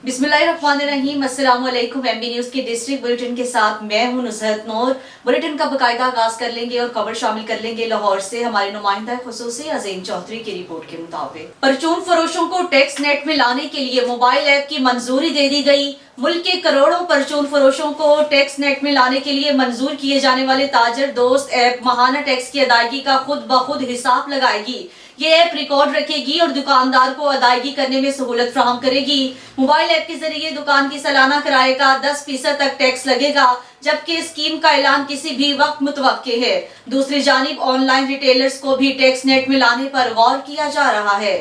बिस्मिल्लाहिर्रहमानिर्रहीम। अस्सलाम वालेकुम। एमबी न्यूज के डिस्ट्रिक्ट बुलेटिन के साथ मैं हूं नुसरत नूर। बुलेटिन का बाकायदा आगाज कर लेंगे और खबर शामिल कर लेंगे लाहौर से हमारे नुमाइंदा खुसूसी अजीम चौधरी की रिपोर्ट के मुताबिक परचून फरोशों को टैक्स नेट में लाने के लिए मोबाइल ऐप की मंजूरी दे दी गई। मुल्क के करोड़ों परचून फरोशों को टैक्स नेट में लाने के लिए मंजूर किए जाने वाले ताजर दोस्त ऐप माहाना टैक्स की अदायगी का खुद ब खुद हिसाब लगाएगी। ये ऐप रिकॉर्ड रखेगी और दुकानदार को अदायगी करने में सहूलत फराहम करेगी। मोबाइल ऐप के जरिए दुकान की सालाना किराए का 10% तक टैक्स लगेगा, जबकि इस स्कीम का ऐलान किसी भी वक्त मुतवक्के है। दूसरी जानिब ऑनलाइन रिटेलर्स को भी टैक्स नेट में लाने पर गौर किया जा रहा है।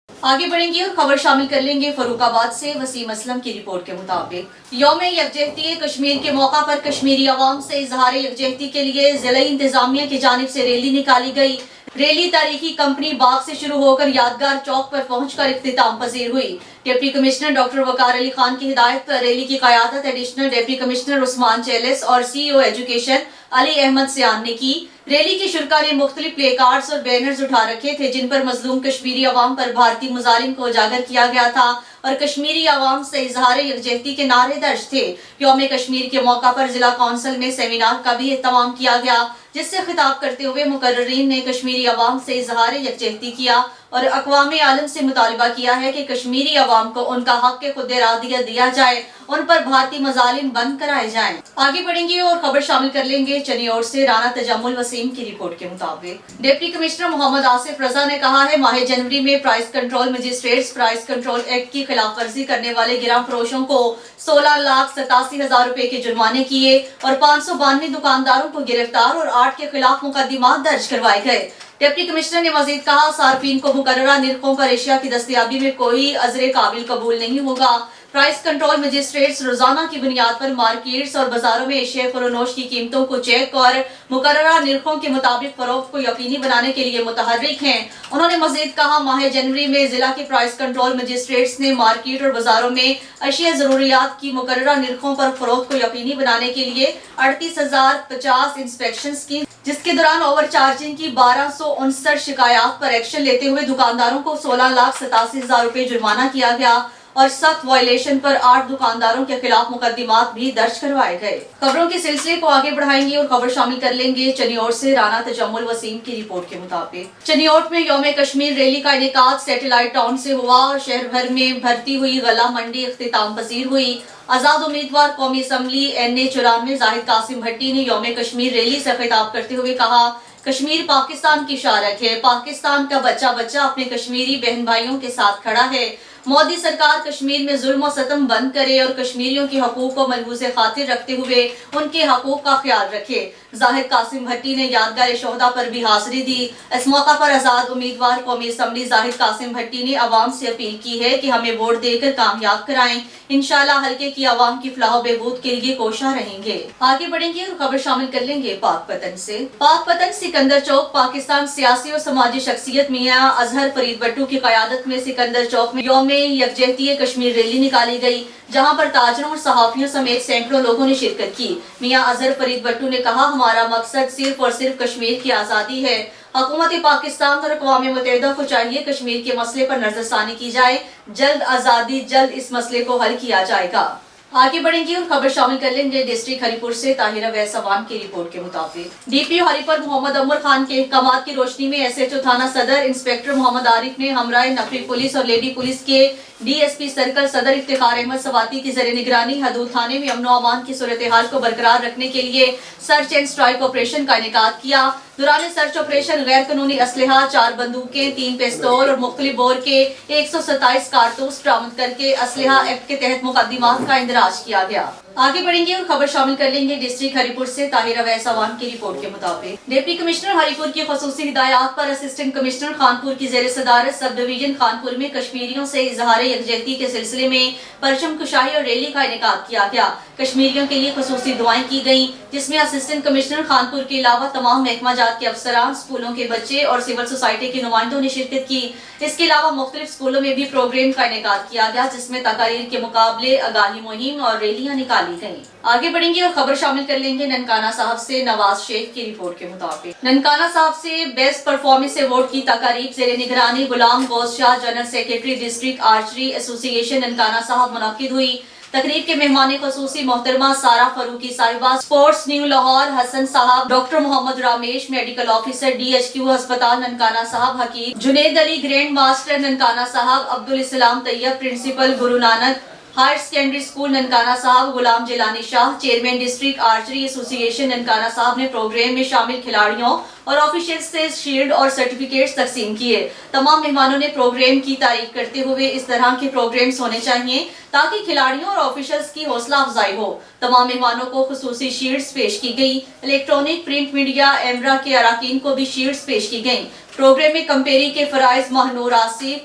आगे बढ़ेंगे और खबर शामिल कर लेंगे फरुखाबाद से वसीम असलम की रिपोर्ट के मुताबिक यौम यकजहती कश्मीर के मौका पर कश्मीरी अवाम से इजहार यकजहती के लिए जिला इंतजामिया की जानिब से रैली निकाली गई। रैली तारीखी कंपनी बाग से शुरू होकर यादगार चौक पर पहुंचकर इख्तिताम पजीर हुई। डिप्टी कमिश्नर डॉक्टर वकार अली खान की हिदायत पर रैली की क़यादत एडिशनल डिप्टी कमिश्नर उस्मान चेलिस और CEO एजुकेशन अली अहमद सियान ने की। रैली के शुरका ने मुख्तलिफ प्ले कार्ड्स और बैनर्स उठा रखे थे, जिन पर मजलूम कश्मीरी अवाम पर भारतीय मुजालिम को उजागर किया गया था और कश्मीरी अवाम से इजहार यकजहती के नारे दर्ज थे। यौम कश्मीर के मौका पर जिला कौंसिल में सेमिनार का भी एहतमाम किया गया, जिससे खिताब करते हुए मुकर्ररीन ने कश्मीरी अवाम से इजहार यकजहती किया और अक़वाम आलम से मुतालबा किया है कि कश्मीरी अवाम को उनका हक के खुद इरादियत दिया जाए, उन पर भारतीय मजालिम बंद कराए जाएं। आगे बढ़ेंगे और खबर शामिल कर लेंगे चनियोर से राना तजम्मुल वसीम की रिपोर्ट के मुताबिक डिप्टी कमिश्नर मोहम्मद आसिफ रजा ने कहा है, माह जनवरी में price control magistrates price control act की खिलाफ वर्जी करने वाले गिराम फरोशों को 16,87,000 रुपए के जुर्माने किए और 592 दुकानदारों को गिरफ्तार और 8 के खिलाफ मुकदमात दर्ज करवाए गए। डिप्टी कमिश्नर ने मजीद कहा, सार्फिन को मुकर्ररा निर्खों पर एशिया की दस्तयाबी में कोई अजर काबिल कबूल नहीं होगा। प्राइस कंट्रोल मजिस्ट्रेट्स रोजाना की बुनियाद पर मार्केट्स और बाजारों में एशिया फरोनोश की कीमतों को चेक और मुकर्ररा निर्खों के मुताबिक फरोख्त को यकीनी बनाने के लिए मुतहर्रिक हैं। उन्होंने मजीद कहा, माह जनवरी में जिला के प्राइस कंट्रोल मजिस्ट्रेट्स ने मार्केट और बाजारों में अशिया जरूरियात की मुकर्ररा निर्खों पर फरोख्त को यकीनी बनाने के लिए 38,050 इंस्पेक्शन की, जिसके दौरान ओवर चार्जिंग की 1259 शिकायत पर एक्शन लेते हुए दुकानदारों को 16,87,000 रुपए जुर्माना किया गया और सख्त वायलेशन पर 8 दुकानदारों के खिलाफ मुकदमात भी दर्ज करवाए गए। खबरों के सिलसिले को आगे बढ़ाएंगे और खबर शामिल कर लेंगे चनियोट से राना तजम्मुल वसीम की रिपोर्ट के मुताबिक चनियोट में यौम कश्मीर रैली का इनेकाद सैटेलाइट टाउन से हुआ और शहर भर में भरती हुई गला मंडी इख्तिताम पजीर हुई। आजाद उम्मीदवार कौमी असम्बली NA94 जाहिद कासिम भट्टी ने यौम कश्मीर रैली से खिताब करते हुए कहा, कश्मीर पाकिस्तान की शारक है। पाकिस्तान का बच्चा बच्चा अपने कश्मीरी बहन भाइयों के साथ खड़ा है। मोदी सरकार कश्मीर में जुल्म और सतम बंद करे और कश्मीरियों के हकूक को मलबूसे खातिर रखते हुए उनके हकूक का ख्याल रखे। जाहिद कासिम भट्टी ने यादगार शोहदा पर भी हाजिरी दी। इस मौका पर आजाद उम्मीदवार कौमी असम्बली जाहिद कासिम भट्टी ने अवाम से अपील की है कि हमें वोट देकर कामयाब कराएं। इंशाल्लाह हल्के की अवाम की फलाह बहबूद के लिए कोशा रहेंगे। आगे बढ़ेंगे और खबर शामिल कर लेंगे पाकपतन से। पाकपतन सिकंदर चौक पाकिस्तान सियासी और समाजी शख्सियत मियां अजहर फरीद भट्टू की क़यादत में सिकंदर चौक में यौम यकजहती कश्मीर रैली निकाली गई, जहां पर ताजरों और सहाफियों समेत सैकड़ों लोगों ने शिरकत की। मियां अजहर फरीद भट्टू ने कहा, हमारा मकसद सिर्फ और सिर्फ कश्मीर की आज़ादी है। हुकूमत पाकिस्तान और अक़वाम मुत्तहिदा को चाहिए कश्मीर के मसले पर नजरसानी की जाए। जल्द आज़ादी, जल्द इस मसले को हल किया जाएगा। आगे बढ़ेंगे और खबर शामिल कर लेंगे डिस्ट्रिक्ट हरिपुर से ताहिरा वैसवान की रिपोर्ट के मुताबिक DPO हरिपुर मोहम्मद अमर खान के अहकामात की रोशनी में SHO थाना सदर इंस्पेक्टर मोहम्मद आरिफ ने हमराए नफरी पुलिस और लेडी पुलिस के DSP सर्कल सदर इफ्तिखार अहमद सवाती की ज़रिए निगरानी हदूद थाने में अमन व अमान की सूरत हाल को बरकरार रखने के लिए सर्च एंड स्ट्राइक ऑपरेशन का इनेकाद किया। दौरान सर्च ऑपरेशन गैर कानूनी असलहा 4 बंदूकें, 3 पिस्तौल और मुख्तलिफ बोर के 127 कारतूस बरामद करके असलहा एक्ट के तहत मुकदमात का इंदराज किया गया। आगे बढ़ेंगे और खबर शामिल कर लेंगे डिस्ट्रिक्ट हरिपुर से ताहिरा वैसवान की रिपोर्ट के मुताबिक डिप्टी कमिश्नर हरिपुर की खसूसी हिदायत पर असिस्टेंट कमिश्नर खानपुर की जेर सदारत सब डिवीजन खानपुर में कश्मीरियों से इजहार यकजहती के सिलसिले में परचम कुशाई और रैली का इनेकाद किया गया। कश्मीरियों के लिए खसूसी दुआएं की गयी, जिसमें असिस्टेंट कमिश्नर खानपुर के अलावा तमाम महकमा जात के अफसरान, स्कूलों के बच्चे और सिविल सोसाइटी के नुमाइंदों ने शिरकत की। इसके अलावा मुख्तलिफ स्कूलों में भी प्रोग्राम का इनेकाद किया गया, जिसमें तकारीर के मुकाबले, आगाही मुहिम और रैलियां निकाली निकाली गई। आगे बढ़ेंगे और खबर शामिल कर लेंगे ननकाना साहब से। नवाज शेख की रिपोर्ट के मुताबिक ननकाना साहब से बेस्ट परफॉर्मेंस अवार्ड की तकारीब ज़ेरे निगरानी Ghulam Ghaus Shah general secretary district archery association Nankana Sahib मुनक्किद हुई। तकरीब के मेहमान खसूसी मोहतरमा सारा फरूकी साहिबा, sports new Lahore Hasan Sahab, doctor Mohammad Ramesh medical officer DHQ अस्पताल Nankana Sahib, Hakim Junaid Ali grand master Nankana Sahib, Abdul Islam Tayyab principal Guru Nanak higher secondary school Nankana Sahib, Ghulam Jilani Shah chairman district archery association Nankana Sahib ने प्रोग्राम में शामिल खिलाड़ियों और ऑफिशियल्स से शील्ड और सर्टिफिकेट्स तकसीम किए। तमाम मेहमानों ने प्रोग्राम की तारीफ करते हुए इस तरह के प्रोग्राम्स होने चाहिए ताकि खिलाड़ियों और ऑफिशियल्स की हौसला अफजाई हो। तमाम मेहमानों को खुसूसी शील्ड्स पेश की गई। इलेक्ट्रॉनिक प्रिंट मीडिया एमरा के अराकीन को भी शील्ड्स पेश की गई। प्रोग्राम में कंपेरी के फराइज महनूर आसिफ,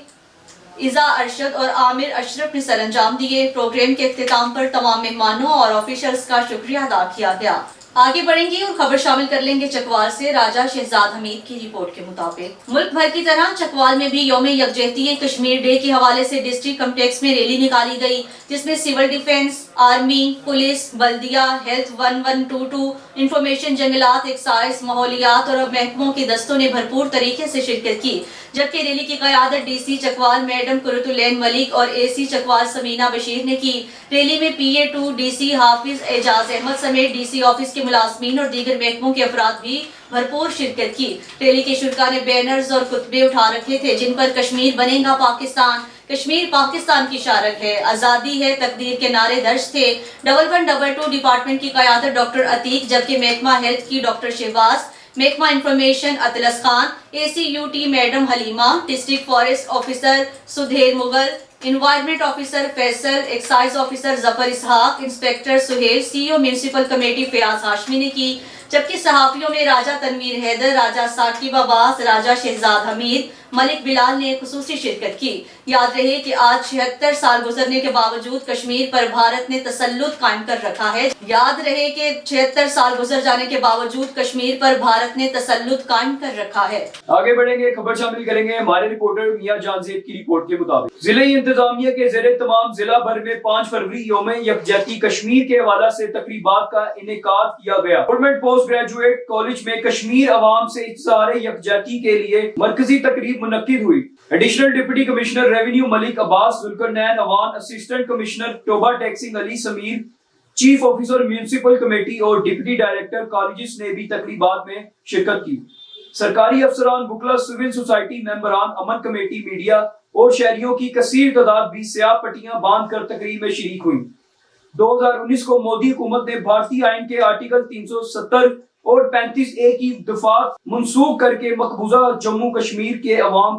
इज़ा अरशद और आमिर अशरफ ने सरअंजाम दिए। प्रोग्राम के इख्तिताम पर तमाम मेहमानों और ऑफिशियल्स का शुक्रिया अदा किया गया। आगे बढ़ेंगे और खबर शामिल कर लेंगे चकवाल से। राजा शहजाद हमीद की रिपोर्ट के मुताबिक मुल्क भर की तरह चकवाल में भी यौम यकजहती कश्मीर डे के हवाले से डिस्ट्रिक्ट कम्प्लेक्स में रैली निकाली गई, जिसमें सिविल डिफेंस, आर्मी, पुलिस, बल्दिया, हेल्थ 1122, इंफॉर्मेशन, जंगलात, एक्साइज, माहौलियात और महकमों के दस्तों ने भरपूर तरीके से शिरकत की। जबकि रैली की क़यादत DC चकवाल मैडम कुरतुलैन मलिक और AC चकवाल समीना बशीर ने की। रैली में PA2 DC हाफिज एजाज अहमद समेत DC ऑफिस के मुलाजमीन और दीगर महकमों के अफराद भी भरपूर शिरकत की। रैली के शुरका ने बैनर्स और खुतबे उठा रखे थे जिन पर कश्मीर बनेगा पाकिस्तान, कश्मीर पाकिस्तान की शारक है, आज़ादी है तकदीर के नारे दर्ज थे। 1122 डिपार्टमेंट की क़यादत डॉक्टर अतीक, जबकि महकमा हेल्थ की डॉक्टर शहबाज, महकमा information Atlas Khan, ACUT madam Halima, district forest officer Sudheer Mughal, environment officer Faisal, excise officer Zafar Ishaq, inspector Sohail, CEO municipal committee Fayyaz Hashmi ने की। जबकि सहाफियों में राजा तनवीर हैदर, राजा साकिब अब्बास, राजा शहजाद हमीद, मलिक बिलाल ने खुसूसी शिरकत की। याद रहे कि आज 76 साल गुजरने के बावजूद कश्मीर पर भारत ने तसल्लुत कायम कर रखा है। याद रहे कि 76 साल गुजर जाने के बावजूद कश्मीर पर भारत ने तसल्लुत कायम कर रखा है। आगे बढ़ेंगे, खबर शामिल करेंगे हमारे रिपोर्टर मियां जानजेब की रिपोर्ट के मुताबिक जिले इंतजामिया के ज़ेरे तमाम जिला भर में 5 फरवरी यौम यकजहती कश्मीर के हवाला से तकरीबात का इनेकाद किया गया। गवर्नमेंट पोस्ट ग्रेजुएट कॉलेज में कश्मीर अवाम से इत्तिसार यकजहती के लिए मरकजी तकरीब मुनक्किद हुई। Additional deputy commissioner revenue Malik Abbas, Zulqarnain Awan, assistant commissioner Toba Tek Singh Ali Sameer, chief officer municipal committee और डिप्टी डायरेक्टर कॉलेजेस ने भी तकरीबात में शिरकत की। सरकारी अफसरान, बुकला, सिविल सोसाइटी मेंबरान, अमन कमेटी, मीडिया और शहरियों की कसीर तादाद भी स्याह पट्टियां बांध कर तकरीब में शरीक हुई। 2019 को मोदी हुकूमत ने भारतीय आइन के आर्टिकल 370 और 35A की दफात मनसूख करके मकबूजा जम्मू कश्मीर के अवाम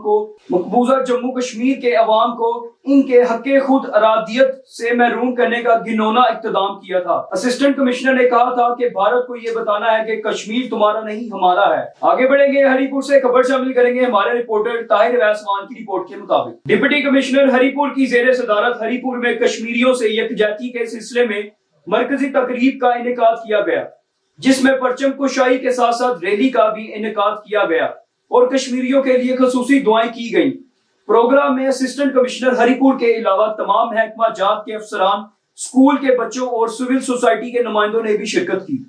को इनके हक़े खुद अरादियत से महरूम करने का घिनौना इक़्तिदाम किया था। असिस्टेंट कमिश्नर ने कहा था कि भारत को ये बताना है कि कश्मीर तुम्हारा नहीं हमारा है। आगे बढ़ेंगे, हरिपुर से खबर शामिल करेंगे हमारे रिपोर्टर ताहिर वैसवान की रिपोर्ट के मुताबिक डिप्टी कमिश्नर हरिपुर की ज़ेरे सदारत हरिपुर में कश्मीरियों से यकजहती के सिलसिले में मरकजी तकरीब का इनेकाद किया गया, जिसमें परचम कुशाई के साथ साथ रैली का भी इनेकाद किया गया और कश्मीरियों के लिए खसूसी दुआएं की गई। प्रोग्राम में असिस्टेंट कमिश्नर हरिपुर के अलावा तमाम महकमा जात के अफसरान, स्कूल के बच्चों और सिविल सोसाइटी के नुमाइंदों ने भी शिरकत की।